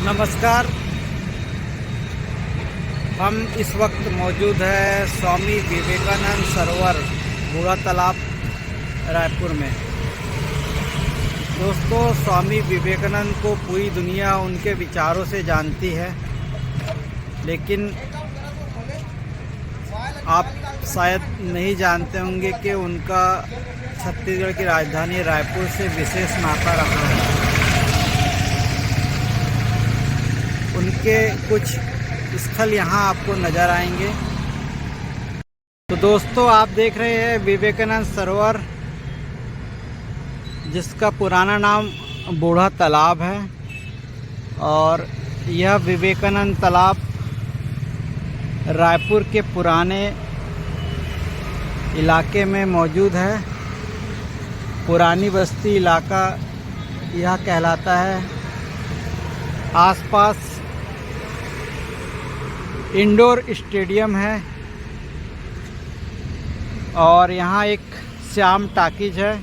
नमस्कार। हम इस वक्त मौजूद है स्वामी विवेकानंद सरोवर बूढ़ा तालाब रायपुर में। दोस्तों, स्वामी विवेकानंद को पूरी दुनिया उनके विचारों से जानती है, लेकिन आप शायद नहीं जानते होंगे कि उनका छत्तीसगढ़ की राजधानी रायपुर से विशेष नाता रहा है। उनके कुछ स्थल यहाँ आपको नज़र आएंगे। तो दोस्तों, आप देख रहे हैं विवेकानंद सरोवर, जिसका पुराना नाम बूढ़ा तालाब है। और यह विवेकानंद तालाब रायपुर के पुराने इलाके में मौजूद है। पुरानी बस्ती इलाका यह कहलाता है। आसपास इंडोर स्टेडियम है और यहाँ एक श्याम टाकीज है।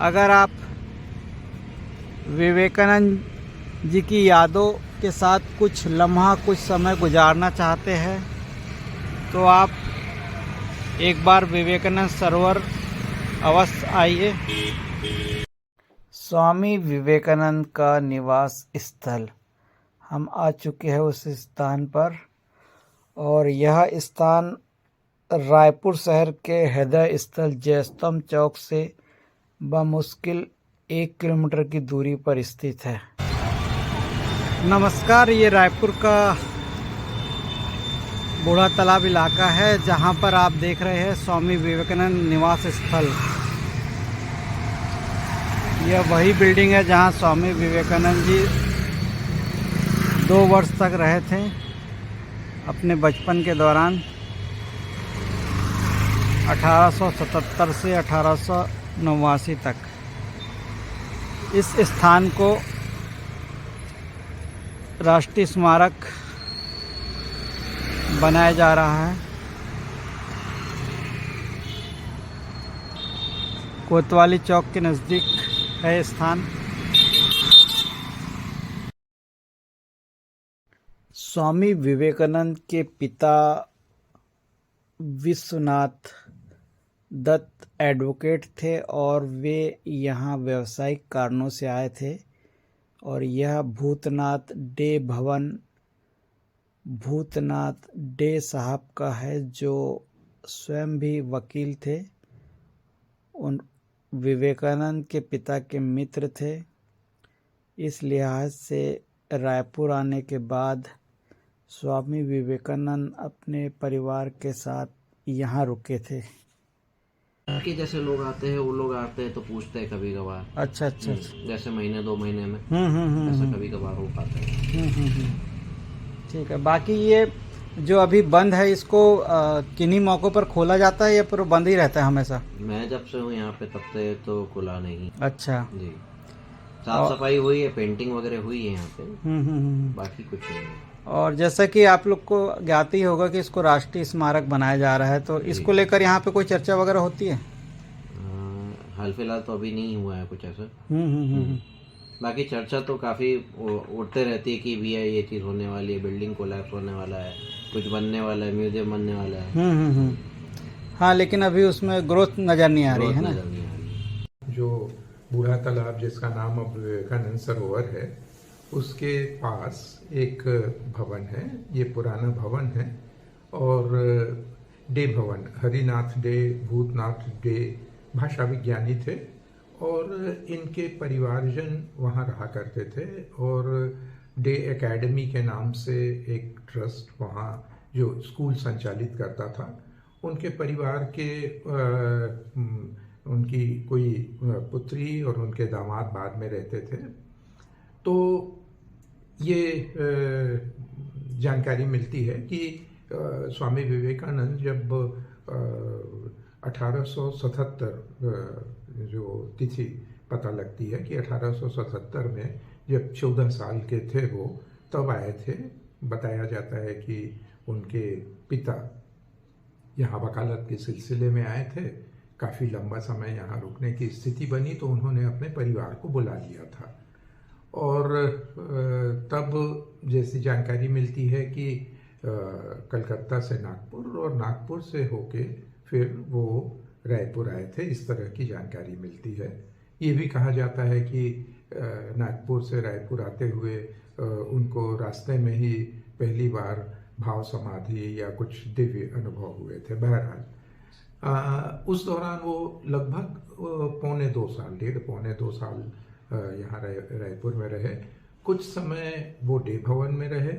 अगर आप विवेकानंद जी की यादों के साथ कुछ लम्हा, कुछ समय गुजारना चाहते हैं तो आप एक बार विवेकानंद सरोवर अवश्य आइए। स्वामी विवेकानंद का निवास स्थल, हम आ चुके हैं उस स्थान पर। और यह स्थान रायपुर शहर के हृदय स्थल जयस्तंभ चौक से बमुश्किल 1 किलोमीटर की दूरी पर स्थित है। नमस्कार, ये रायपुर का बूढ़ा तालाब इलाका है, जहां पर आप देख रहे हैं स्वामी विवेकानंद निवास स्थल। यह वही बिल्डिंग है जहां स्वामी विवेकानंद जी 2 वर्ष तक रहे थे अपने बचपन के दौरान। 1877 से 1889 तक इस स्थान को राष्ट्रीय स्मारक बनाया जा रहा है। कोतवाली चौक के नज़दीक है स्थान। स्वामी विवेकानंद के पिता विश्वनाथ दत्त एडवोकेट थे और वे यहाँ व्यावसायिक कारणों से आए थे। और यह भूतनाथ डे साहब का है, जो स्वयं भी वकील थे। उन विवेकानंद के पिता के मित्र थे। इस लिहाज से रायपुर आने के बाद स्वामी विवेकानंद अपने परिवार के साथ यहाँ रुके थे। कि जैसे लोग आते हैं, वो लोग आते हैं तो पूछते हैं कभी कभार। अच्छा। जैसे महीने 2 महीने में ऐसा कभी कभार हो पाता है। ठीक है। बाकी ये जो अभी बंद है, इसको किन्हीं मौक़ों पर खोला जाता है या फिर बंद ही रहता है हमेशा? मैं जब से हूँ यहाँ पे तब से तो खुला नहीं। अच्छा जी, साफ सफाई हुई है, पेंटिंग वगैरह हुई है यहाँ पे। बाकी कुछ नहीं है। और जैसा कि आप लोग को ज्ञात ही होगा कि इसको राष्ट्रीय स्मारक बनाया जा रहा है, तो इसको लेकर यहाँ पे कोई चर्चा वगैरह होती है? हाल फिलहाल तो अभी नहीं हुआ है कुछ ऐसा। बाकी चर्चा तो काफ़ी उठते रहती है कि भैया ये चीज़ होने वाली है, बिल्डिंग कोलैप्स होने वाला है, कुछ बनने वाला है, म्यूजियम बनने वाला है। हाँ, लेकिन अभी उसमें ग्रोथ नज़र नहीं आ रही है ना। जो बूढ़ा तालाब, जिसका नाम अब विवेकानंद सरोवर है, उसके पास एक भवन है। ये पुराना भवन है। और डे भवन, हरिनाथ डे, भूतनाथ डे भाषा विज्ञानी थे और इनके परिवारजन वहाँ रहा करते थे। और डे एकेडमी के नाम से एक ट्रस्ट वहाँ जो स्कूल संचालित करता था, उनके परिवार के उनकी कोई पुत्री और उनके दामाद बाद में रहते थे। तो ये जानकारी मिलती है कि स्वामी विवेकानंद जब 1877 जो तिथि पता लगती है कि 1877 में जब 14 साल के थे वो, तब आए थे। बताया जाता है कि उनके पिता यहाँ वकालत के सिलसिले में आए थे। काफ़ी लंबा समय यहाँ रुकने की स्थिति बनी तो उन्होंने अपने परिवार को बुला लिया था। और और तब जैसी जानकारी मिलती है कि कलकत्ता से नागपुर और नागपुर से होके फिर वो रायपुर आए थे, इस तरह की जानकारी मिलती है। ये भी कहा जाता है कि नागपुर से रायपुर आते हुए उनको रास्ते में ही पहली बार भाव समाधि या कुछ दिव्य अनुभव हुए थे। बहरहाल उस दौरान वो लगभग पौने दो साल यहाँ रायपुर में रहे। कुछ समय वो डे भवन में रहे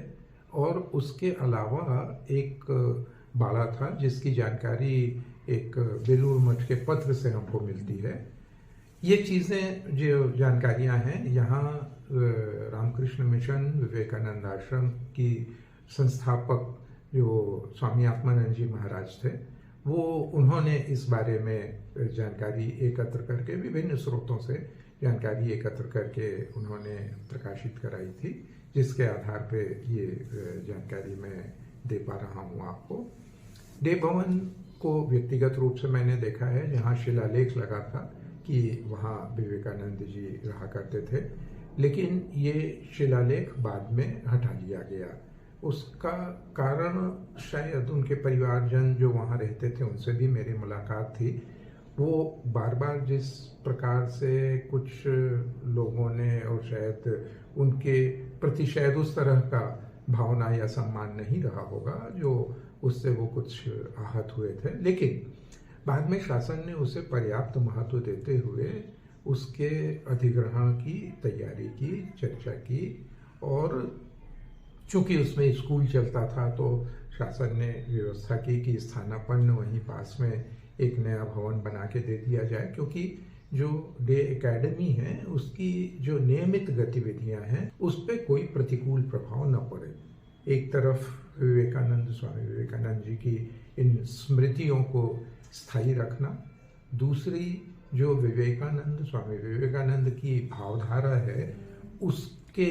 और उसके अलावा एक बाड़ा था जिसकी जानकारी एक बेलूर मठ के पत्र से हमको मिलती है। ये चीज़ें जो जानकारियां हैं यहाँ रामकृष्ण मिशन विवेकानंद आश्रम की संस्थापक जो स्वामी आत्मानंद जी महाराज थे, वो उन्होंने इस बारे में जानकारी एकत्र करके विभिन्न स्रोतों से जानकारी एकत्र करके उन्होंने प्रकाशित कराई थी, जिसके आधार पे ये जानकारी मैं दे पा रहा हूँ आपको। डे भवन को व्यक्तिगत रूप से मैंने देखा है, जहाँ शिलालेख लगा था कि वहाँ विवेकानंद जी रहा करते थे, लेकिन ये शिलालेख बाद में हटा लिया गया। उसका कारण शायद उनके परिवारजन जो वहाँ रहते थे उनसे भी मेरी मुलाकात थी। वो बार बार जिस प्रकार से कुछ लोगों ने और शायद उनके प्रति शायद उस तरह का भावना या सम्मान नहीं रहा होगा जो उससे वो कुछ आहत हुए थे, लेकिन बाद में शासन ने उसे पर्याप्त महत्व देते हुए उसके अधिग्रहण की तैयारी की, चर्चा की, और चूंकि उसमें स्कूल चलता था तो शासन ने व्यवस्था की कि स्थानापन्न वहीं पास में एक नया भवन बना के दे दिया जाए, क्योंकि जो डे एकेडमी है उसकी जो नियमित गतिविधियां हैं उस पर कोई प्रतिकूल प्रभाव न पड़े। एक तरफ स्वामी विवेकानंद जी की इन स्मृतियों को स्थायी रखना, दूसरी जो स्वामी विवेकानंद की भावधारा है उसके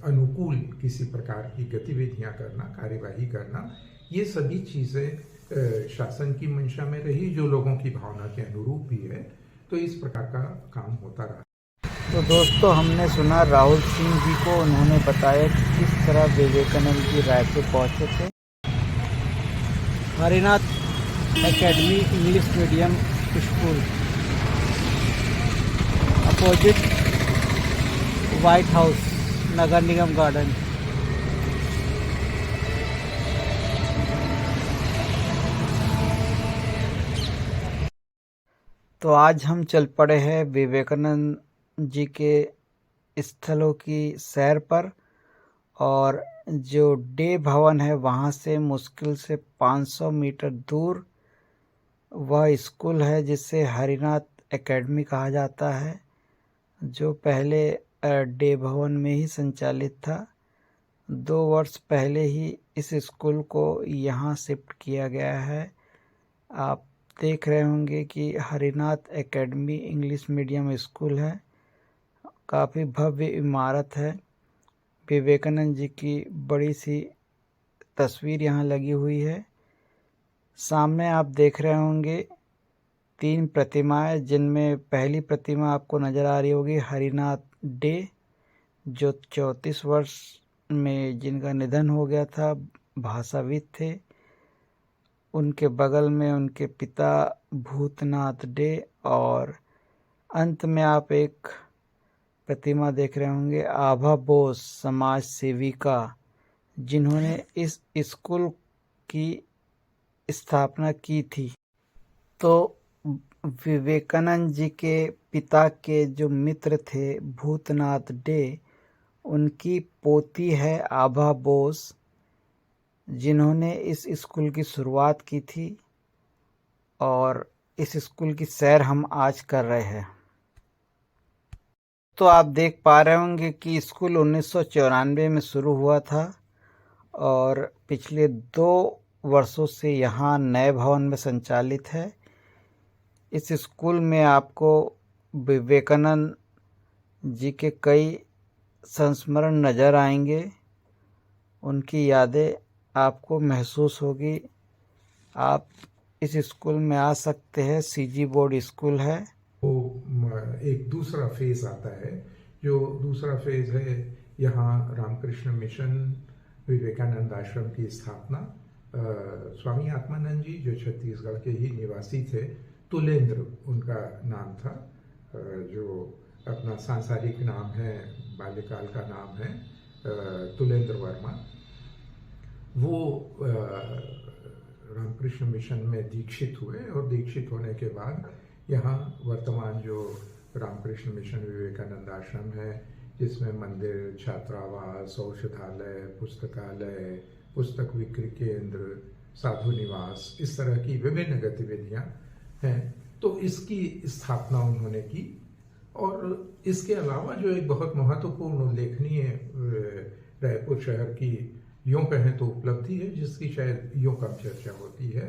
अनुकूल किसी प्रकार की गतिविधियां करना, कार्यवाही करना, ये सभी चीज़ें शासन की मंशा में रही, जो लोगों की भावना के अनुरूप भी है। तो इस प्रकार का काम होता रहा। तो दोस्तों, हमने सुना राहुल सिंह जी को, उन्होंने बताया कि किस तरह विवेकानंद जी रायपुर पहुंचे थे। Harinath academy English medium school, opposite White House, नगर निगम गार्डन। तो आज हम चल पड़े हैं विवेकानंद जी के स्थलों की सैर पर, और जो डे भवन है वहाँ से मुश्किल से 500 मीटर दूर वह स्कूल है जिसे हरिनाथ एकेडमी कहा जाता है, जो पहले डे भवन में ही संचालित था। 2 वर्ष पहले ही इस स्कूल को यहाँ शिफ्ट किया गया है। आप देख रहे होंगे कि Harinath academy English medium school है, काफ़ी भव्य इमारत है। विवेकानंद जी की बड़ी सी तस्वीर यहाँ लगी हुई है। सामने आप देख रहे होंगे 3 प्रतिमाएं, जिनमें पहली प्रतिमा आपको नज़र आ रही होगी हरिनाथ डे, जो 34 वर्ष में जिनका निधन हो गया था, भाषाविद थे। उनके बगल में उनके पिता भूतनाथ डे, और अंत में आप एक प्रतिमा देख रहे होंगे आभा बोस, समाज सेविका, जिन्होंने इस स्कूल की स्थापना की थी। तो विवेकानंद जी के पिता के जो मित्र थे भूतनाथ डे, उनकी पोती है आभा बोस, जिन्होंने इस स्कूल की शुरुआत की थी, और इस स्कूल की सैर हम आज कर रहे हैं। तो आप देख पा रहे होंगे कि स्कूल 1994 में शुरू हुआ था, और पिछले 2 वर्षों से यहाँ नए भवन में संचालित है। इस स्कूल में आपको विवेकानंद जी के कई संस्मरण नज़र आएंगे, उनकी यादें आपको महसूस होगी। आप इस स्कूल में आ सकते हैं, सीजी बोर्ड स्कूल है। वो एक दूसरा फेज आता है जो दूसरा फेज है, यहाँ रामकृष्ण मिशन विवेकानंद आश्रम की स्थापना। स्वामी आत्मानंद जी जो छत्तीसगढ़ के ही निवासी थे, तुलेंद्र उनका नाम था, जो अपना सांसारिक नाम है, बाल्यकाल का नाम है तुलेंद्र वर्मा। वो रामकृष्ण मिशन में दीक्षित हुए और दीक्षित होने के बाद यहाँ वर्तमान जो रामकृष्ण मिशन विवेकानंद आश्रम है, जिसमें मंदिर, छात्रावास, औषधालय, पुस्तकालय, पुस्तक बिक्री केंद्र, साधु निवास, इस तरह की विभिन्न गतिविधियां हैं, तो इसकी स्थापना उन्होंने की। और इसके अलावा जो एक बहुत महत्वपूर्ण उल्लेखनीय रायपुर शहर की यूँ कहें तो उपलब्धि है, जिसकी शायद यूँ कम चर्चा होती है,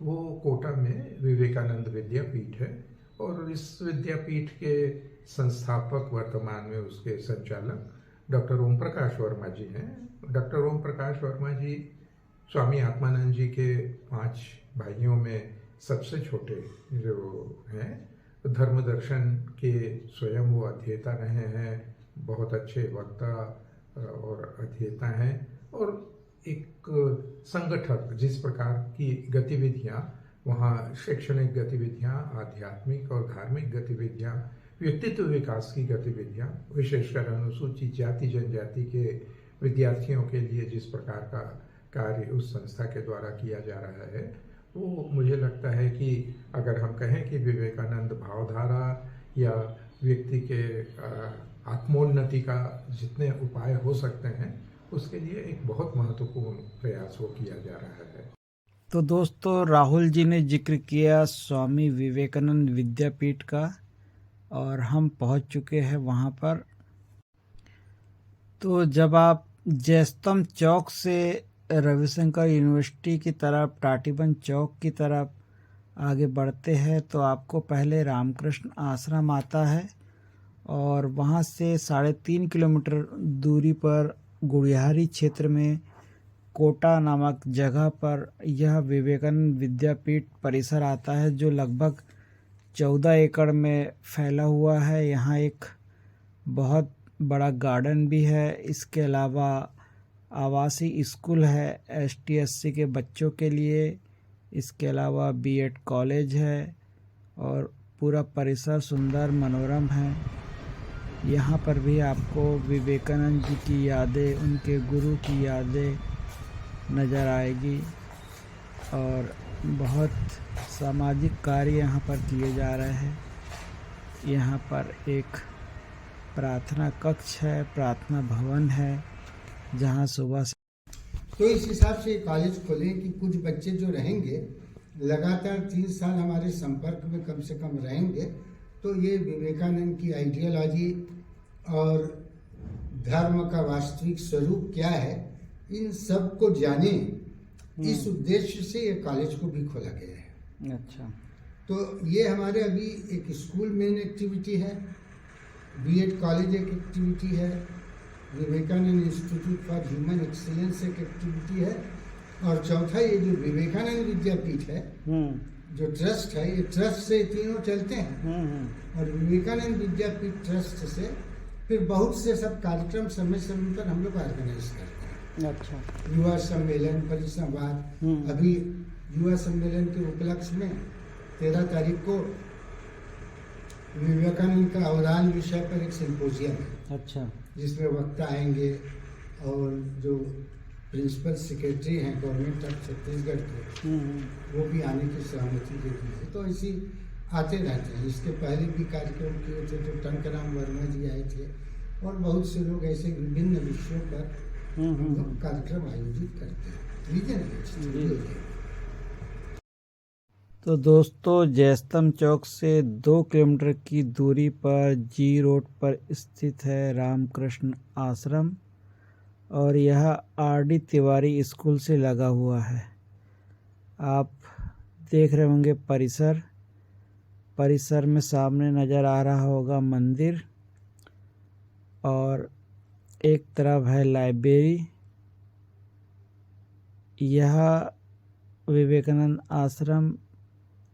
वो कोटा में विवेकानंद विद्यापीठ है। और इस विद्यापीठ के संस्थापक, वर्तमान में उसके संचालक डॉक्टर ओम प्रकाश वर्मा जी हैं। डॉक्टर ओम प्रकाश वर्मा जी स्वामी आत्मानंद जी के 5 भाइयों में सबसे छोटे जो हैं। धर्म दर्शन के स्वयं वो अध्येता रहे हैं, बहुत अच्छे वक्ता और अध्येता हैं, और एक संगठक। जिस प्रकार की गतिविधियाँ वहाँ, शैक्षणिक गतिविधियाँ, आध्यात्मिक और धार्मिक गतिविधियाँ, व्यक्तित्व विकास की गतिविधियाँ, विशेषकर अनुसूचित जाति जनजाति के विद्यार्थियों के लिए जिस प्रकार का कार्य उस संस्था के द्वारा किया जा रहा है, वो मुझे लगता है कि अगर हम कहें कि विवेकानंद भावधारा या व्यक्ति के आत्मोन्नति का जितने उपाय हो सकते हैं, उसके लिए एक बहुत महत्वपूर्ण प्रयास वो किया जा रहा है। तो दोस्तों, राहुल जी ने जिक्र किया स्वामी विवेकानंद विद्यापीठ का, और हम पहुंच चुके हैं वहां पर। तो जब आप जयस्तंभ चौक से रविशंकर यूनिवर्सिटी की तरफ, टाटीबंध चौक की तरफ आगे बढ़ते हैं, तो आपको पहले रामकृष्ण आश्रम आता है, और वहाँ से 3.5 किलोमीटर दूरी पर गुड़ियारी क्षेत्र में कोटा नामक जगह पर यह विवेकानंद विद्यापीठ परिसर आता है, जो लगभग 14 एकड़ में फैला हुआ है। यहाँ एक बहुत बड़ा गार्डन भी है। इसके अलावा आवासीय स्कूल है ST/SC के बच्चों के लिए। इसके अलावा B.Ed कॉलेज है, और पूरा परिसर सुंदर मनोरम है। यहाँ पर भी आपको विवेकानंद जी की यादें, उनके गुरु की यादें नज़र आएगी, और बहुत सामाजिक कार्य यहाँ पर किए जा रहे हैं। यहाँ पर एक प्रार्थना कक्ष है, प्रार्थना भवन है, जहाँ सुबह से तो इस हिसाब से कॉलेज खोले कि कुछ बच्चे जो रहेंगे लगातार 3 साल हमारे संपर्क में कम से कम रहेंगे, तो ये विवेकानंद की आइडियोलॉजी और धर्म का वास्तविक स्वरूप क्या है, इन सब को जाने, इस उद्देश्य से ये कॉलेज को भी खोला गया है। अच्छा, तो ये हमारे अभी एक स्कूल मेन एक्टिविटी है, B.Ed कॉलेज एक एक्टिविटी है, Vivekananda institute for human excellence एक एक्टिविटी है, और चौथा ये जो विवेकानंद विद्यापीठ है, जो ट्रस्ट है, ये ट्रस्ट से तीनों चलते हैं। और विवेकानंद विद्यापीठ ट्रस्ट से फिर बहुत से सब कार्यक्रम समय समय पर हम लोग ऑर्गेनाइज करते हैं। अच्छा, युवा सम्मेलन, परिसंवाद। अभी युवा सम्मेलन के उपलक्ष्य में 13 तारीख को विवेकानंद का अवदान विषय पर एक सिंपोजियम है। अच्छा, जिसमें वक्ता आएंगे, और जो प्रिंसिपल सेक्रेटरी हैं गवर्नमेंट ऑफ छत्तीसगढ़ के, वो भी आने की सहमति देती है। तो ऐसी आते रहते हैं। इसके पहले भी कार्यक्रम किए थे, तो टंकराम वर्मा जी आए थे, और बहुत से लोग ऐसे विभिन्न विषयों पर हम लोग कार्यक्रम आयोजित करते हैं। लीजिए। तो दोस्तों, जयस्तंभ चौक से 2 किलोमीटर की दूरी पर G रोड पर स्थित है रामकृष्ण आश्रम, और यह RD तिवारी स्कूल से लगा हुआ है। आप देख रहे होंगे परिसर में सामने नज़र आ रहा होगा मंदिर, और एक तरफ है लाइब्रेरी। यह विवेकानंद आश्रम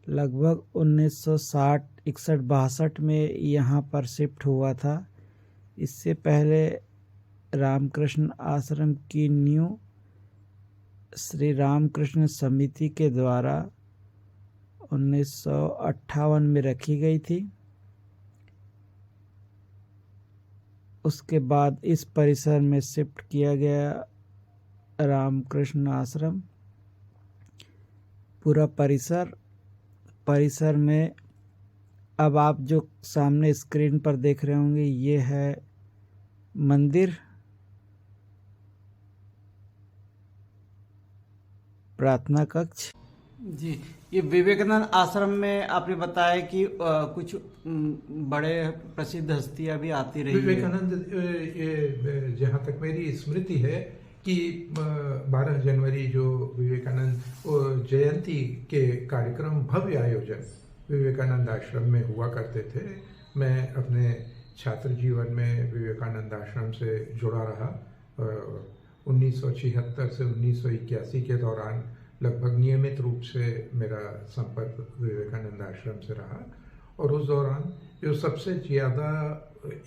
लगभग 1960, 61, 62 में यहाँ पर शिफ्ट हुआ था। इससे पहले रामकृष्ण आश्रम की नींव श्री रामकृष्ण समिति के द्वारा 1958 में रखी गई थी। उसके बाद इस परिसर में शिफ्ट किया गया रामकृष्ण आश्रम। पूरा परिसर में अब आप जो सामने स्क्रीन पर देख रहे होंगे ये है मंदिर, प्रार्थना कक्ष। जी, ये विवेकानंद आश्रम में आपने बताया कि कुछ बड़े प्रसिद्ध हस्तियां भी आती रही विवेकानंद, जहाँ तक मेरी स्मृति है कि 12 जनवरी जो विवेकानंद जयंती के कार्यक्रम भव्य आयोजन विवेकानंद आश्रम में हुआ करते थे। मैं अपने छात्र जीवन में विवेकानंद आश्रम से जुड़ा रहा। 1976 से 1981 के दौरान लगभग नियमित रूप से मेरा संपर्क विवेकानंद आश्रम से रहा। और उस दौरान जो सबसे ज़्यादा,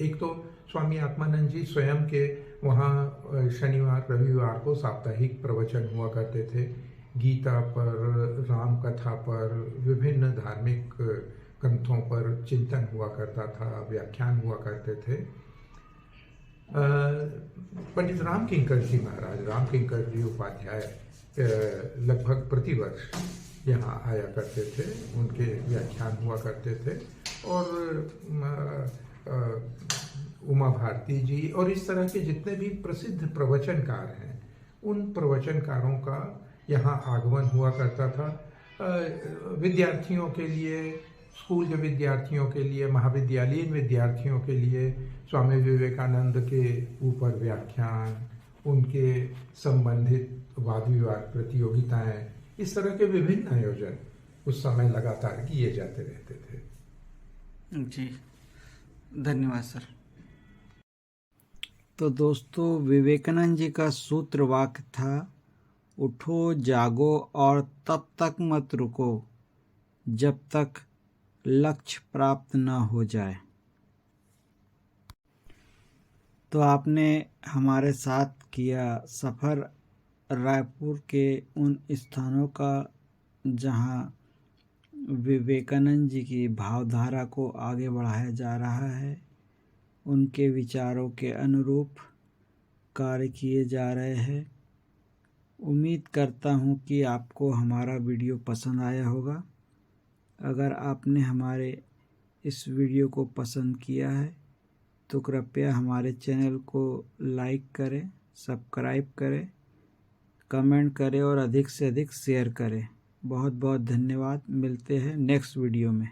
एक तो स्वामी आत्मानंद जी स्वयं के वहाँ शनिवार रविवार को साप्ताहिक प्रवचन हुआ करते थे। गीता पर, राम कथा पर, विभिन्न धार्मिक ग्रंथों पर चिंतन हुआ करता था, व्याख्यान हुआ करते थे। पंडित राम किंकर जी महाराज, राम किंकर जी उपाध्याय लगभग प्रतिवर्ष यहाँ आया करते थे, उनके व्याख्यान हुआ करते थे। और उमा भारती जी और इस तरह के जितने भी प्रसिद्ध प्रवचनकार हैं, उन प्रवचनकारों का यहाँ आगमन हुआ करता था। विद्यार्थियों के लिए, स्कूल के विद्यार्थियों के लिए, महाविद्यालयीन विद्यार्थियों के लिए स्वामी विवेकानंद के ऊपर व्याख्यान, उनके संबंधित वाद विवाद प्रतियोगिताएं, इस तरह के विभिन्न आयोजन उस समय लगातार किए जाते रहते थे। जी, धन्यवाद सर। तो दोस्तों, विवेकानंद जी का सूत्र वाक्य था, उठो जागो और तब तक मत रुको जब तक लक्ष्य प्राप्त न हो जाए। तो आपने हमारे साथ किया सफ़र रायपुर के उन स्थानों का जहां विवेकानंद जी की भावधारा को आगे बढ़ाया जा रहा है, उनके विचारों के अनुरूप कार्य किए जा रहे हैं। उम्मीद करता हूं कि आपको हमारा वीडियो पसंद आया होगा। अगर आपने हमारे इस वीडियो को पसंद किया है तो कृपया हमारे चैनल को लाइक करें, सब्सक्राइब करें, कमेंट करें और अधिक से अधिक शेयर करें। बहुत बहुत धन्यवाद। मिलते हैं नेक्स्ट वीडियो में।